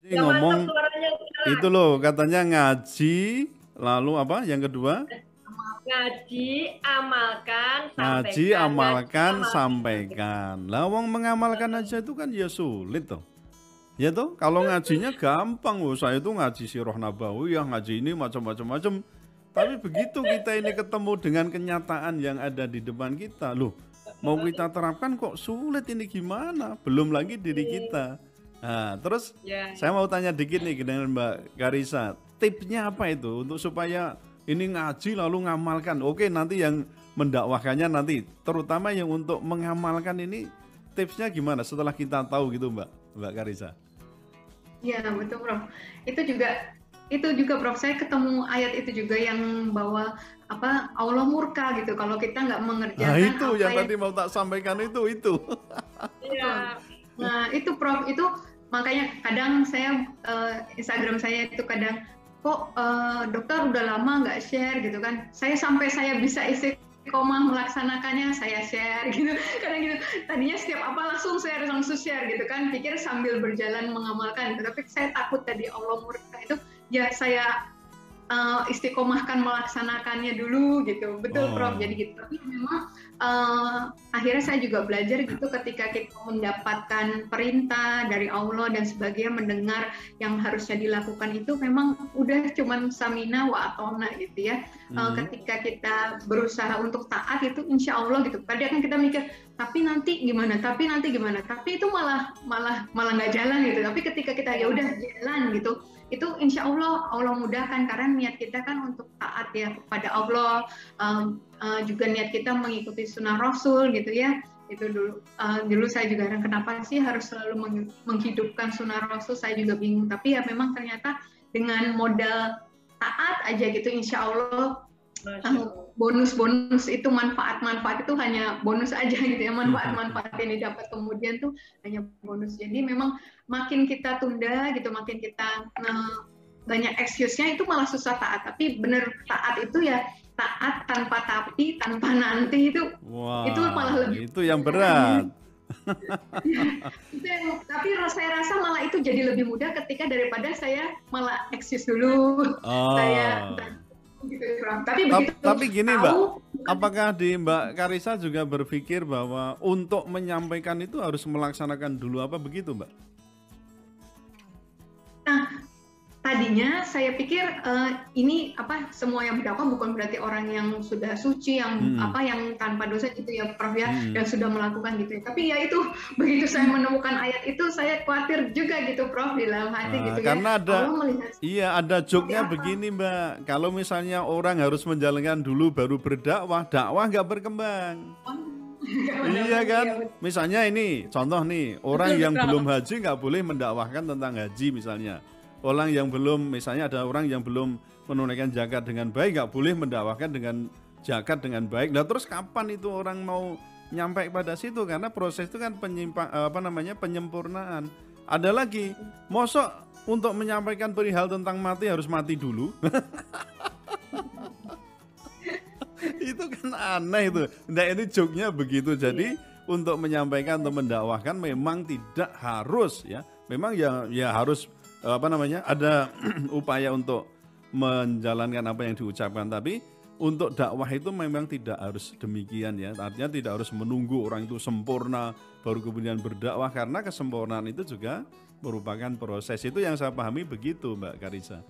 Ini Yang ngomong mantap suaranya Bunda. itu loh katanya ngaji, lalu apa? Yang kedua? Ngaji, amalkan, Ngaji, sampaikan. Ngaji, amalkan, amalkan, sampaikan. sampaikan. Lah wong mengamalkan aja itu kan ya sulit toh. Ya toh, kalau ngajinya gampang loh. Saya tuh ngaji Sirah Nabawiyah, ngaji ini macam-macam. Tapi begitu kita ini ketemu dengan kenyataan yang ada di depan kita, loh, mau kita terapkan kok sulit ini gimana? Belum lagi diri kita. Nah, terus Ya, saya mau tanya dikit nih dengan Mbak Karisa, tipsnya apa itu untuk supaya ini ngaji lalu ngamalkan? Oke, nanti yang mendakwahkannya nanti, terutama yang untuk mengamalkan ini tipsnya gimana setelah kita tahu gitu Mbak Karisa? Iya, betul, Prof. Itu juga Prof, saya ketemu ayat itu juga yang bahwa apa Allah murka gitu kalau kita nggak Nah mengerjakan itu apa yang yang tadi mau tak sampaikan itu. iya. nah itu Prof, itu makanya kadang saya Instagram saya itu kadang kok dokter udah lama nggak share gitu kan, sampai saya bisa istiqomah melaksanakannya saya share gitu kadang gitu. Tadinya setiap apa langsung share gitu kan, pikir sambil berjalan mengamalkan gitu. Tapi saya takut tadi Allah murka itu, ya saya istiqomahkan melaksanakannya dulu gitu. Betul Prof, jadi Oh, gitu. Tapi memang akhirnya saya juga belajar gitu ketika kita mendapatkan perintah dari Allah dan sebagainya, mendengar yang harusnya dilakukan itu memang udah cuman samina wa atona gitu ya. mhm. Ketika kita berusaha untuk taat itu insya Allah gitu. Kadang kan kita mikir tapi nanti gimana, tapi itu malah nggak jalan gitu. Tapi ketika kita ya udah jalan gitu, itu insya Allah Allah mudahkan karena niat kita kan untuk taat ya kepada Allah, juga niat kita mengikuti sunnah Rasul gitu ya. Itu dulu saya juga kenapa sih harus selalu menghidupkan sunnah Rasul, saya juga bingung. Tapi ya memang ternyata dengan modal taat aja gitu insya Allah Masya Allah. bonus-bonus itu, manfaat-manfaat itu hanya bonus aja gitu ya. Manfaat-manfaat yang didapat kemudian tuh hanya bonus. Jadi memang makin kita tunda gitu, makin kita banyak excuse-nya, itu malah susah taat. Tapi bener taat itu ya taat tanpa tapi, tanpa nanti, itu malah Wah, lebih itu yang mudah. berat. Tapi saya rasa malah itu jadi lebih mudah ketika daripada saya malah excuse dulu. Saya Oh, gitu, tapi begitu tapi gini Mbak, tahu. apakah di Mbak Karisa juga berpikir bahwa untuk menyampaikan itu harus melaksanakan dulu apa begitu Mbak? Nah, tadinya saya pikir ini apa, semua yang berdakwah bukan berarti orang yang sudah suci, yang Hmm, apa, yang tanpa dosa gitu ya Prof ya, hmm. dan sudah melakukan gitu ya. Tapi ya itu begitu saya menemukan ayat itu, saya khawatir juga gitu Prof di dalam hati Nah, gitu ya. karena Allah melihat iya ada seperti joknya apa. begini Mbak, kalau misalnya orang harus menjalankan dulu baru berdakwah, dakwah nggak berkembang. Iya kan? Iya, Misalnya ini contoh nih, orang betul yang belum betul. haji nggak boleh mendakwahkan tentang haji misalnya. Orang yang belum, misalnya ada orang yang belum menunaikan zakat dengan baik nggak boleh mendakwahkan dengan zakat dengan baik. Nah terus kapan itu orang mau nyampe pada situ? Karena proses itu kan apa namanya penyempurnaan. Ada lagi, mosok untuk menyampaikan perihal tentang mati harus mati dulu. Itu kan aneh itu. Nah ini joknya begitu. Jadi untuk menyampaikan atau mendakwahkan memang tidak harus ya. Memang ya harus apa namanya ada upaya untuk menjalankan apa yang diucapkan. Tapi untuk dakwah itu memang tidak harus demikian ya. Artinya tidak harus menunggu orang itu sempurna baru kemudian berdakwah, karena kesempurnaan itu juga merupakan proses. Itu yang saya pahami begitu Mbak Karisa.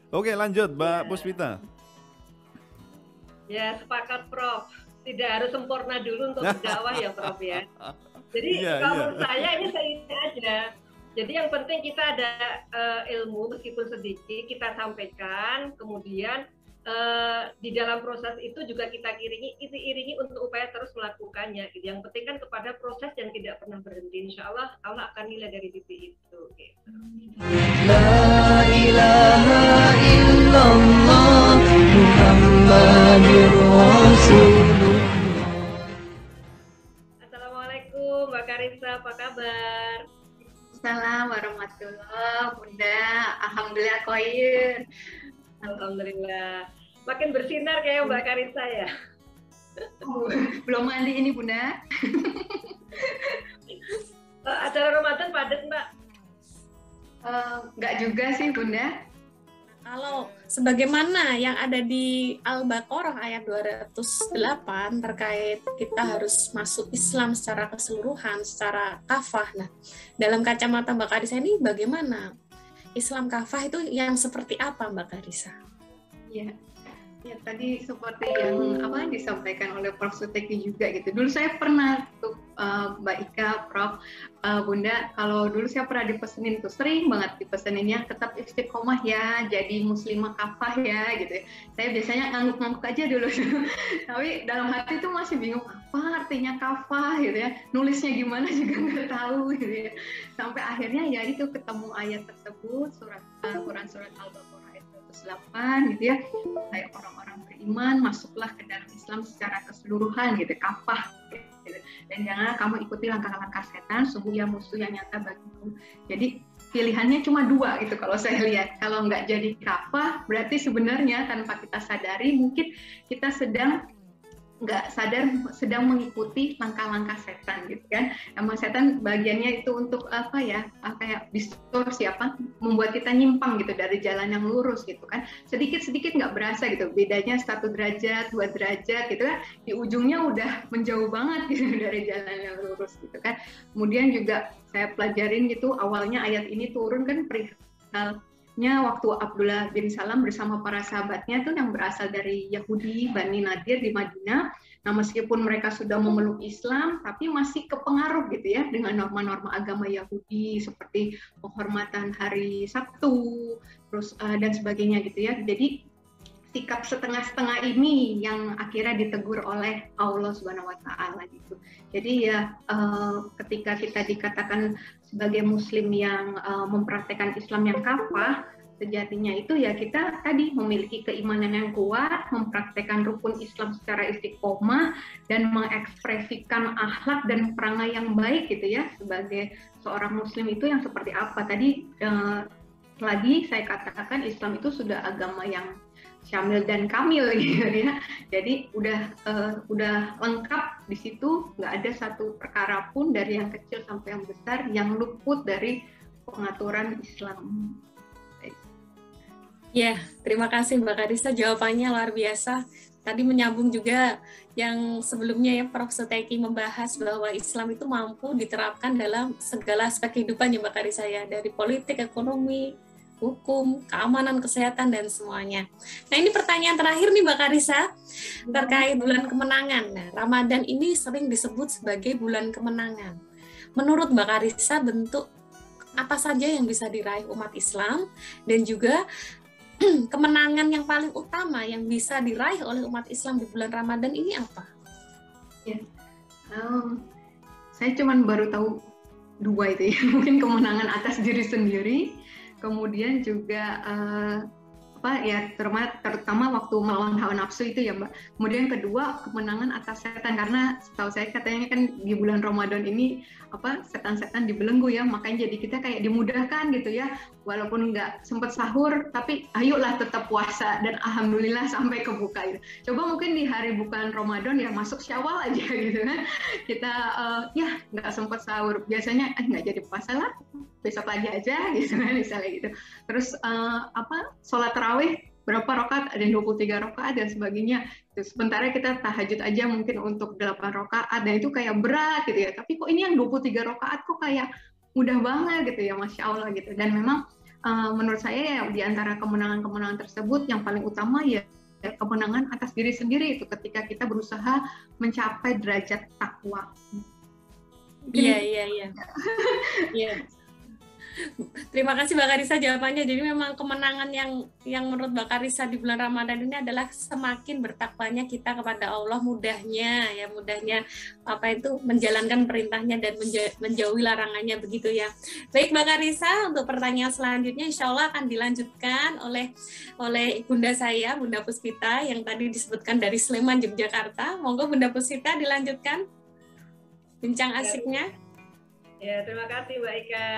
Oke lanjut Mbak Ya, Puspita. ya sepakat Prof. Tidak harus sempurna dulu untuk berdakwah ya Prof ya. Jadi Iya, kalau iya. menurut saya ini aja. Jadi yang penting kita ada ilmu meskipun sedikit kita sampaikan, kemudian di dalam proses itu juga kita iringi untuk upaya terus melakukannya. Gitu. Yang penting kan kepada proses yang tidak pernah berhenti. Insya Allah Allah akan nilai dari titik itu. Gitu. La ilaha illallah Muhammadur Rasulullah. Assalamualaikum Mbak Karisa, apa kabar? Assalamualaikum warahmatullahi Bunda. Alhamdulillah khair. Alhamdulillah. Makin bersinar kayak Mbak Karisa ya. Belum mandi ini Bunda. Acara Ramadan padat Mbak. Nggak juga sih Bunda. Kalau sebagaimana yang ada di Al-Baqarah ayat 208 terkait kita harus masuk Islam secara keseluruhan, secara kafah. Nah, dalam kacamata Mbak Karissa ini bagaimana? Islam kafah itu yang seperti apa Mbak Karissa? Ya, ya tadi seperti yang disampaikan oleh Prof. Suteki juga gitu. Dulu saya pernah tuh Mbak Ika, Prof, Bunda, kalau dulu saya pernah dipesenin tuh, sering banget dipeseninnya tetap istiqomah ya, jadi muslimah kafah ya gitu. Saya biasanya ngangguk-ngangguk aja dulu, tapi dalam hati tuh masih bingung apa artinya kafah gitu ya, nulisnya gimana juga nggak tahu gitu ya. Sampai akhirnya ya itu ketemu ayat tersebut, Quran surat Al-Baqarah ayat 108 gitu ya, kayak orang-orang beriman masuklah ke dalam Islam secara keseluruhan gitu, kafah gitu. Dan jangan kamu ikuti langkah-langkah setan, sungguh ya musuh yang nyata bagimu. Jadi pilihannya cuma dua gitu kalau saya lihat. Kalau nggak jadi kafah, berarti sebenarnya tanpa kita sadari mungkin kita nggak sadar sedang mengikuti langkah-langkah setan gitu kan. Emang setan bagiannya itu untuk kayak distorsi membuat kita nyimpang gitu dari jalan yang lurus gitu kan. Sedikit-sedikit nggak berasa gitu, bedanya 1 derajat 2 derajat gitu kan, di ujungnya udah menjauh banget gitu dari jalan yang lurus gitu kan. Kemudian juga saya pelajarin gitu, awalnya ayat ini turun kan perihalnya waktu Abdullah bin Salam bersama para sahabatnya tuh yang berasal dari Yahudi Bani Nadir di Madinah. Nah, meskipun mereka sudah memeluk Islam, tapi masih kepengaruh gitu ya dengan norma-norma agama Yahudi seperti penghormatan hari Sabtu, terus dan sebagainya gitu ya. Jadi sikap setengah-setengah ini yang akhirnya ditegur oleh Allah Subhanahu wa taala gitu. Jadi ya ketika kita dikatakan sebagai muslim yang mempraktekkan Islam yang kafah, sejatinya itu ya kita tadi memiliki keimanan yang kuat, mempraktekkan rukun Islam secara istiqomah dan mengekspresikan akhlak dan perangai yang baik gitu ya sebagai seorang muslim itu yang seperti apa tadi lagi saya katakan Islam itu sudah agama yang syamil dan kamil gitu ya. Jadi udah lengkap di situ, nggak ada satu perkara pun dari yang kecil sampai yang besar yang luput dari pengaturan Islam. Ya, terima kasih Mbak Karissa, jawabannya luar biasa. Tadi menyambung juga yang sebelumnya ya Prof. Suteki membahas bahwa Islam itu mampu diterapkan dalam segala aspek kehidupan ya Mbak Karissa ya, dari politik, ekonomi, hukum, keamanan, kesehatan, dan semuanya. Nah ini pertanyaan terakhir nih Mbak Karissa, terkait bulan kemenangan. Nah, Ramadan ini sering disebut sebagai bulan kemenangan. Menurut Mbak Karissa, bentuk apa saja yang bisa diraih umat Islam, dan juga kemenangan yang paling utama yang bisa diraih oleh umat Islam di bulan Ramadan ini apa? Ya, saya cuma baru tahu 2 itu ya, mungkin kemenangan atas diri sendiri, kemudian juga terutama waktu melawan hawa nafsu itu ya Mbak. Kemudian kedua kemenangan atas setan, karena setahu saya katanya kan di bulan Ramadan ini setan-setan dibelenggu ya, makanya jadi kita kayak dimudahkan gitu ya, walaupun nggak sempat sahur tapi ayolah tetap puasa dan alhamdulillah sampai kebuka itu. Coba mungkin di hari bukan Ramadan ya masuk Syawal aja gitu kan, kita ya nggak sempat sahur, biasanya nggak jadi puasa lah, besok lagi aja gitu kan misalnya gitu. Terus sholat tarawih berapa rakaat, ada 23 rakaat dan sebagainya. Terus sementara kita tahajud aja mungkin untuk 8 rakaat, dan itu kayak berat gitu ya. Tapi kok ini yang 23 rakaat kok kayak mudah banget gitu ya, Masya Allah gitu. Dan memang menurut saya ya di antara kemenangan-kemenangan tersebut yang paling utama ya kemenangan atas diri sendiri itu ketika kita berusaha mencapai derajat takwa. Iya. Terima kasih Mbak Karissa jawabannya. Jadi memang kemenangan yang menurut Mbak Karissa di bulan Ramadan ini adalah semakin bertakwanya kita kepada Allah, mudahnya menjalankan perintahnya dan menjauhi larangannya begitu ya. Baik Mbak Karissa, untuk pertanyaan selanjutnya insya Allah akan dilanjutkan oleh Bunda saya, Bunda Puspita yang tadi disebutkan dari Sleman, Yogyakarta. Monggo Bunda Puspita dilanjutkan bincang asiknya. Ya, terima kasih Mbak Ika.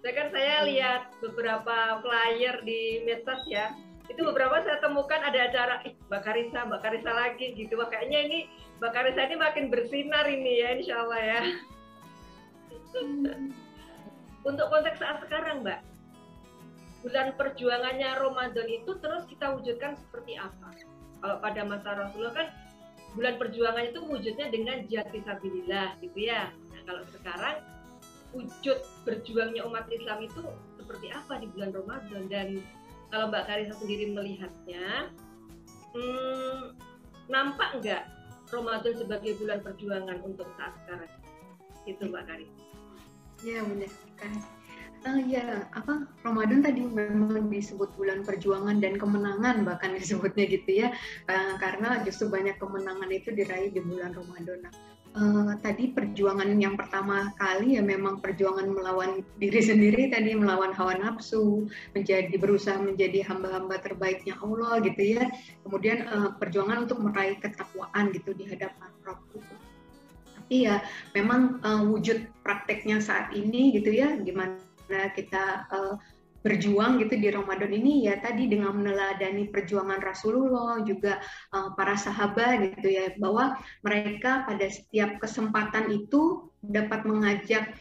Saya lihat beberapa flyer di medsos ya, itu beberapa saya temukan ada acara Mbak Karissa lagi gitu. Makanya ini Mbak Karissa ini makin bersinar ini ya, insya Allah ya. Untuk konteks saat sekarang Mbak, bulan perjuangannya Ramadan itu terus kita wujudkan seperti apa? Kalau pada masa Rasulullah kan bulan perjuangan itu wujudnya dengan jihad fisabilillah gitu ya. Nah, kalau sekarang wujud berjuangnya umat Islam itu seperti apa di bulan Ramadan? Dan kalau Mbak Karissa sendiri melihatnya, nampak nggak Ramadan sebagai bulan perjuangan untuk saat sekarang? Itu Mbak Karissa. Ya benar kan. Ya, Ramadan tadi memang disebut bulan perjuangan dan kemenangan, bahkan disebutnya gitu ya, karena justru banyak kemenangan itu diraih di bulan Ramadan. Tadi perjuangan yang pertama kali ya memang perjuangan melawan diri sendiri, tadi melawan hawa nafsu, berusaha menjadi hamba-hamba terbaiknya Allah gitu ya. Kemudian perjuangan untuk meraih ketakwaan gitu di hadapan Rabb gitu. Tapi ya memang wujud prakteknya saat ini gitu ya, gimana kita berjuang gitu di Ramadan ini ya tadi dengan meneladani perjuangan Rasulullah juga para sahabat gitu ya, bahwa mereka pada setiap kesempatan itu dapat mengajak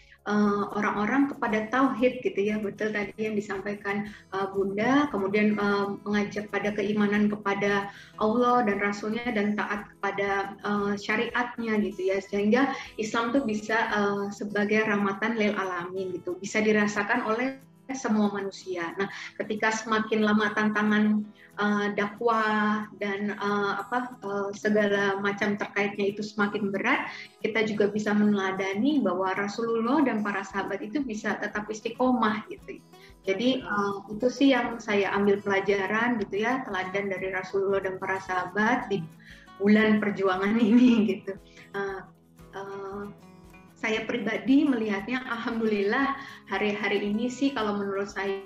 orang-orang kepada tauhid gitu ya, betul tadi yang disampaikan Bunda, kemudian mengajak pada keimanan kepada Allah dan Rasulnya dan taat kepada syariatnya gitu ya, sehingga Islam tuh bisa sebagai rahmatan lil alamin gitu, bisa dirasakan oleh semua manusia. Nah, ketika semakin lama tantangan dakwah dan segala macam terkaitnya itu semakin berat, kita juga bisa meneladani bahwa Rasulullah dan para sahabat itu bisa tetap istiqomah gitu. Jadi itu sih yang saya ambil pelajaran gitu ya, teladan dari Rasulullah dan para sahabat di bulan perjuangan ini gitu. Saya pribadi melihatnya, alhamdulillah hari-hari ini sih kalau menurut saya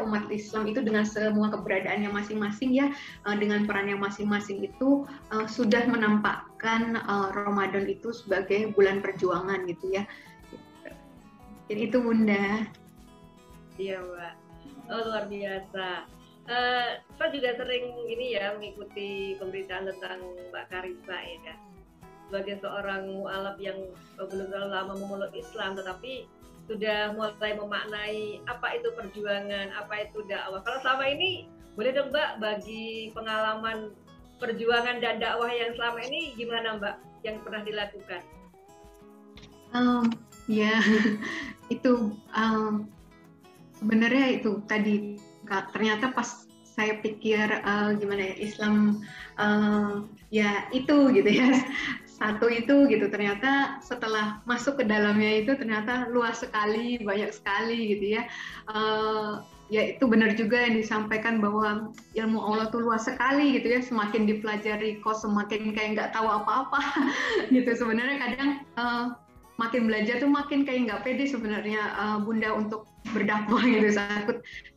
umat Islam itu dengan semua keberadaannya masing-masing ya, dengan perannya masing-masing itu sudah menampakkan Ramadan itu sebagai bulan perjuangan gitu ya. Jadi itu Bunda. Iya Mbak, luar biasa. Saya juga sering ini ya mengikuti pemberitaan tentang Mbak Karissa ya. Sebagai seorang mu'alaf yang belum terlalu lama memeluk Islam, tetapi sudah mulai memaknai apa itu perjuangan, apa itu dakwah. Kalau selama ini, boleh dong Mbak bagi pengalaman perjuangan dan dakwah yang selama ini gimana Mbak, yang pernah dilakukan? Ya, itu sebenarnya itu tadi, ternyata pas saya pikir gimana ya, Islam ya itu gitu ya, satu itu gitu, ternyata setelah masuk ke dalamnya itu ternyata luas sekali, banyak sekali gitu ya. Ya itu benar juga yang disampaikan bahwa ilmu Allah tuh luas sekali gitu ya, semakin dipelajari kok semakin kayak nggak tahu apa-apa gitu. Sebenarnya kadang makin belajar tuh makin kayak nggak pede sebenarnya Bunda untuk berdakwah gitu,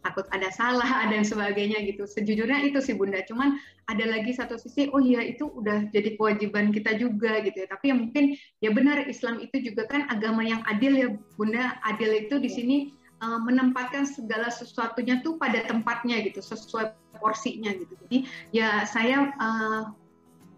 takut ada salah, ada yang sebagainya gitu. Sejujurnya itu sih Bunda, cuman ada lagi satu sisi, oh iya itu udah jadi kewajiban kita juga gitu ya. Tapi ya mungkin ya benar, Islam itu juga kan agama yang adil ya Bunda. Adil itu di sini menempatkan segala sesuatunya tuh pada tempatnya gitu, sesuai porsinya gitu. Jadi ya saya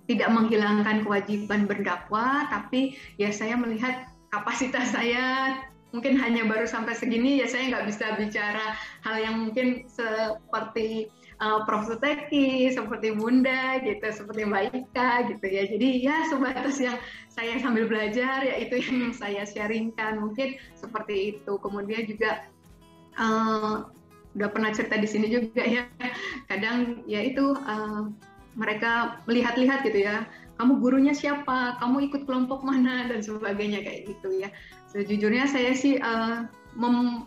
tidak menghilangkan kewajiban berdakwah, tapi ya saya melihat kapasitas saya mungkin hanya baru sampai segini, ya saya nggak bisa bicara hal yang mungkin seperti Prof. Teki, seperti Bunda gitu, seperti Mbak Ika gitu ya. Jadi ya sebatas yang saya sambil belajar, ya itu yang saya sharingkan, mungkin seperti itu. Kemudian juga udah pernah cerita di sini juga ya, kadang ya itu mereka melihat-lihat gitu ya, kamu gurunya siapa, kamu ikut kelompok mana, dan sebagainya kayak gitu ya. Sejujurnya saya sih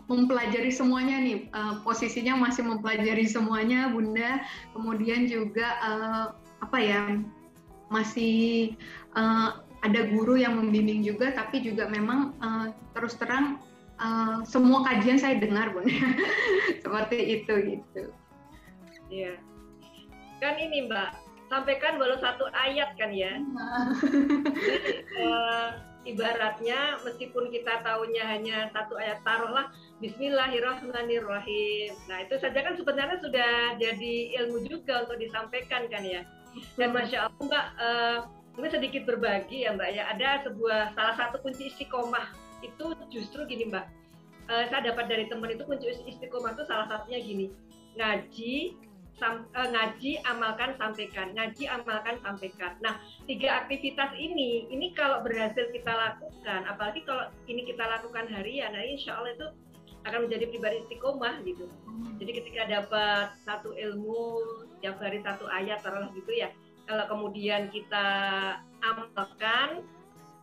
mempelajari semuanya nih, posisinya masih mempelajari semuanya Bunda. Kemudian juga masih ada guru yang membimbing juga, tapi juga memang terus terang semua kajian saya dengar Bunda. Seperti itu gitu. Iya. Kan ini Mbak, sampaikan baru satu ayat kan ya. Jadi, ibaratnya meskipun kita tahunya hanya satu ayat, taruhlah Bismillahirrahmanirrahim. Nah itu saja kan sebenarnya sudah jadi ilmu juga untuk disampaikan kan ya. Dan Masya Allah Mbak, mungkin sedikit berbagi ya Mbak ya, ada salah satu kunci istiqomah itu justru gini Mbak, saya dapat dari teman itu kunci istiqomah itu salah satunya gini, ngaji, amalkan, sampaikan, ngaji, amalkan, sampaikan. Nah, 3 aktivitas ini kalau berhasil kita lakukan, apalagi kalau ini kita lakukan harian, nah insya Allah itu akan menjadi pribadi istiqomah gitu. Jadi ketika dapat satu ilmu, tiap hari 1 ayat, taruhlah gitu ya, kalau kemudian kita amalkan,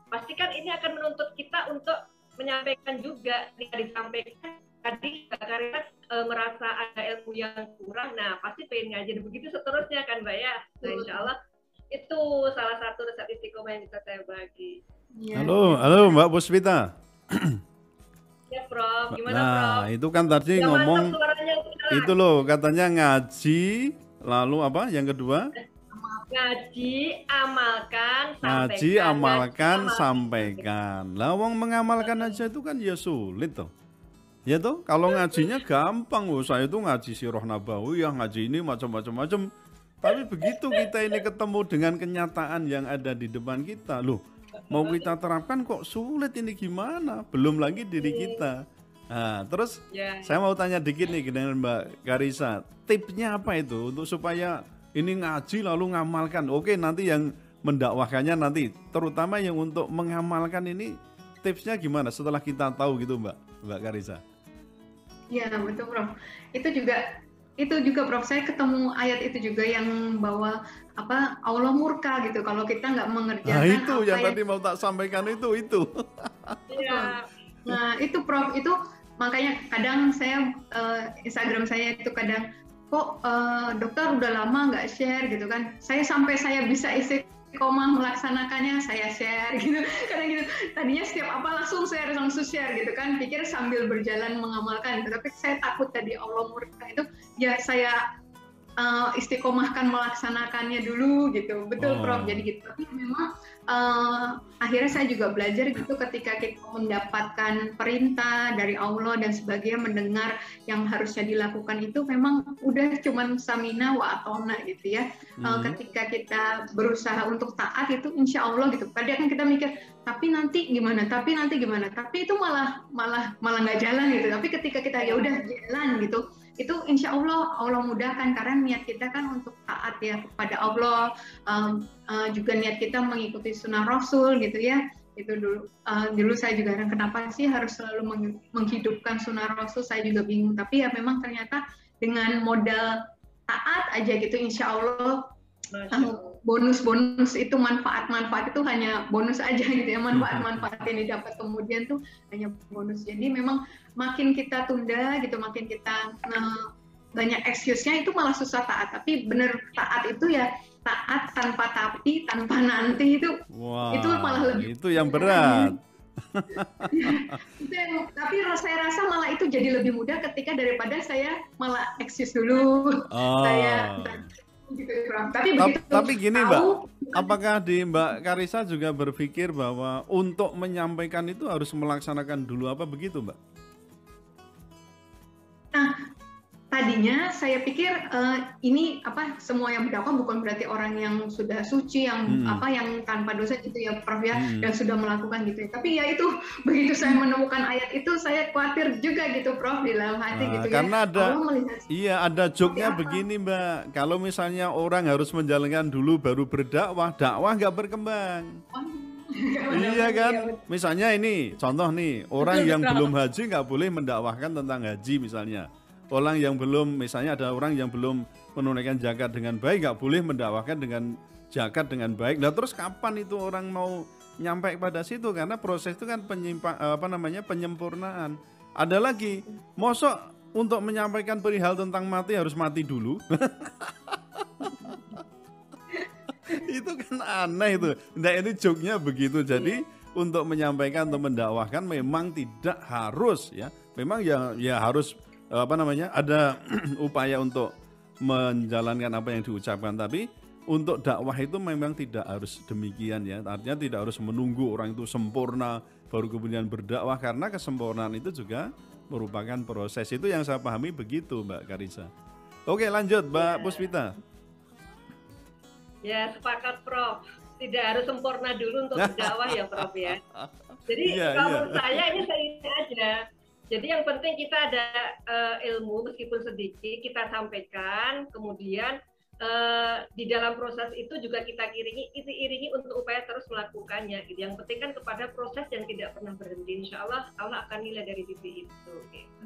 pastikan ini akan menuntut kita untuk menyampaikan juga, disampaikan tadi karena merasa ada ilmu yang kurang, nah pasti pengen ngajar, begitu seterusnya kan Mbak ya. Nah insya Allah itu salah satu resep istiqomah yang bisa saya bagi. Ya. Halo Mbak Puspita. Ya Prof, gimana Nah, Prof? itu kan tadi Ya, ngomong mantap suaranya, itu loh, katanya ngaji, lalu apa? Yang kedua? ngaji, amalkan, Ngaji, sampaikan. amalkan, Ngaji, sampaikan. Lah wong mengamalkan aja itu kan ya sulit toh. Ya toh, kalau ngajinya gampang loh. Saya itu ngaji Sirah Nabawiyah, ngaji ini macam-macam. Tapi begitu kita ini ketemu dengan kenyataan yang ada di depan kita, loh, mau kita terapkan kok sulit, ini gimana? Belum lagi diri kita. Nah, terus Ya. saya mau tanya dikit nih dengan Mbak Karissa, tipsnya apa itu untuk supaya ini ngaji lalu ngamalkan? Oke, nanti yang mendakwahkannya nanti, terutama yang untuk mengamalkan ini tipsnya gimana setelah kita tahu gitu Mbak Karissa? Ya betul Prof. Itu juga Prof, saya ketemu ayat itu juga yang bahwa apa Allah murka gitu kalau kita nggak mengerjakan. Nah itu apa yang tadi mau tak sampaikan itu. Iya. Nah itu Prof, itu makanya kadang saya Instagram saya itu kadang kok dokter udah lama nggak share gitu kan. Sampai saya bisa istiqomah melaksanakannya saya share gitu. Kadang gitu. Tadinya setiap apa langsung share gitu kan. Pikir sambil berjalan mengamalkan. Tapi saya takut tadi Allah murka itu ya saya istiqomahkan melaksanakannya dulu gitu. Betul Prof. Jadi gitu. Tapi memang akhirnya saya juga belajar gitu ketika kita mendapatkan perintah dari Allah dan sebagainya, mendengar yang harusnya dilakukan itu memang udah cuman samina wa atona gitu ya. Ketika kita berusaha untuk taat itu insya Allah gitu. Padahal kan kita mikir tapi nanti gimana? Tapi itu malah nggak jalan gitu. Tapi ketika kita ya udah jalan gitu, itu insya Allah mudahkan karena niat kita kan untuk taat ya kepada Allah, juga niat kita mengikuti sunnah Rasul gitu ya. Itu dulu saya juga kenapa sih harus selalu menghidupkan sunnah Rasul, saya juga bingung. Tapi ya memang ternyata dengan modal taat aja gitu insya Allah bonus itu manfaat itu hanya bonus aja gitu ya, manfaat yang didapat kemudian tuh hanya bonus. Jadi memang makin kita tunda gitu, makin kita banyak excuse-nya itu malah susah taat. Tapi bener taat itu ya taat tanpa tapi, tanpa nanti itu malah lebih itu yang berat. Tapi saya rasa malah itu jadi lebih mudah ketika daripada saya malah excuse dulu. Saya gitu, tapi gini Mbak, apakah di Mbak Karissa juga berpikir bahwa untuk menyampaikan itu harus melaksanakan dulu apa begitu Mbak? Nah, tadinya saya pikir ini semua yang berdakwah bukan berarti orang yang sudah suci, yang yang tanpa dosa gitu ya Prof ya, dan sudah melakukan gitu ya. Tapi ya itu begitu saya menemukan ayat itu saya khawatir juga gitu Prof di dalam hati gitu karena ya. Ada joknya begini Mbak, kalau misalnya orang harus menjalankan dulu baru berdakwah, dakwah nggak berkembang. Iya kan, misalnya ini contoh nih, orang yang belum haji nggak boleh mendakwahkan tentang haji misalnya. Orang yang belum, misalnya ada orang yang belum menunaikan zakat dengan baik, nggak boleh mendakwahkan dengan zakat dengan baik. Nah terus kapan itu orang mau nyampe pada situ? Karena proses itu kan penyempurnaan. Ada lagi, mosok untuk menyampaikan perihal tentang mati harus mati dulu. Itu kan aneh itu. Nah ini joknya begitu. Jadi untuk menyampaikan atau mendakwahkan memang tidak harus ya. Memang ya harus ada upaya untuk menjalankan apa yang diucapkan, tapi untuk dakwah itu memang tidak harus demikian ya. Artinya tidak harus menunggu orang itu sempurna baru kemudian berdakwah, karena kesempurnaan itu juga merupakan proses. Itu yang saya pahami begitu Mbak Karissa. Oke, lanjut Mbak Puspita. Ya, sepakat Prof. Tidak harus sempurna dulu untuk berdakwah ya Prof ya. Jadi kalau menurut saya ini seiring aja. Jadi yang penting kita ada ilmu meskipun sedikit kita sampaikan, kemudian di dalam proses itu juga kita iringi untuk upaya terus melakukannya. Gitu. Yang penting kan kepada proses yang tidak pernah berhenti. Insya Allah Allah akan nilai dari titik itu. Gitu.